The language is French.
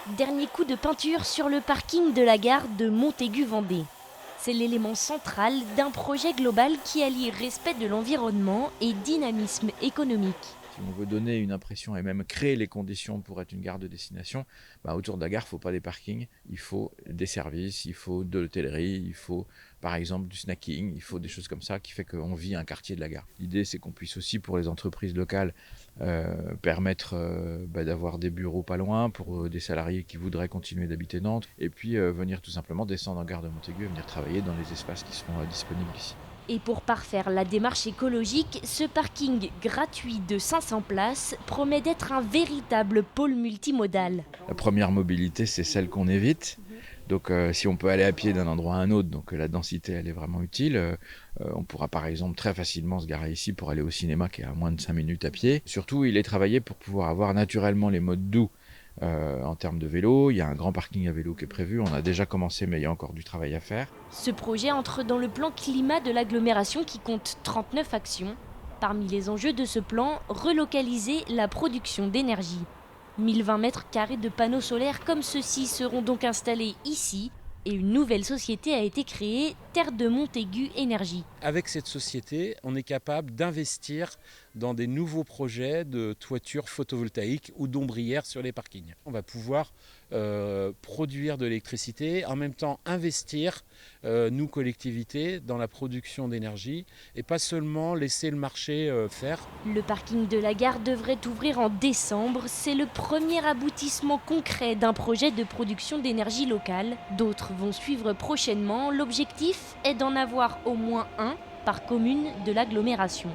Dernier coup de peinture sur le parking de la gare de Montaigu-Vendée. C'est l'élément central d'un projet global qui allie respect de l'environnement et dynamisme économique. Si on veut donner une impression et même créer les conditions pour être une gare de destination, autour de la gare, il ne faut pas des parkings, il faut des services, il faut de l'hôtellerie, il faut par exemple du snacking, il faut des choses comme ça qui fait qu'on vit un quartier de la gare. L'idée, c'est qu'on puisse aussi pour les entreprises locales permettre d'avoir des bureaux pas loin pour des salariés qui voudraient continuer d'habiter Nantes et puis venir tout simplement descendre en gare de Montaigu et venir travailler dans les espaces qui seront disponibles ici. Et pour parfaire la démarche écologique, ce parking gratuit de 500 places promet d'être un véritable pôle multimodal. La première mobilité, c'est celle qu'on évite. Donc si on peut aller à pied d'un endroit à un autre, donc la densité elle est vraiment utile. On pourra par exemple très facilement se garer ici pour aller au cinéma qui est à moins de 5 minutes à pied. Surtout il est travaillé pour pouvoir avoir naturellement les modes doux en termes de vélo. Il y a un grand parking à vélo qui est prévu, on a déjà commencé mais il y a encore du travail à faire. Ce projet entre dans le plan climat de l'agglomération qui compte 39 actions. Parmi les enjeux de ce plan, relocaliser la production d'énergie. 1020 mètres carrés de panneaux solaires comme ceux-ci seront donc installés ici et une nouvelle société a été créée, Terre de Montaigu Énergie. Avec cette société, on est capable d'investir dans des nouveaux projets de toitures photovoltaïques ou d'ombrières sur les parkings. On va pouvoir produire de l'électricité, en même temps investir, nous collectivités, dans la production d'énergie et pas seulement laisser le marché faire. Le parking de la gare devrait ouvrir en décembre. C'est le premier aboutissement concret d'un projet de production d'énergie locale. D'autres vont suivre prochainement. L'objectif est d'en avoir au moins un par commune de l'agglomération.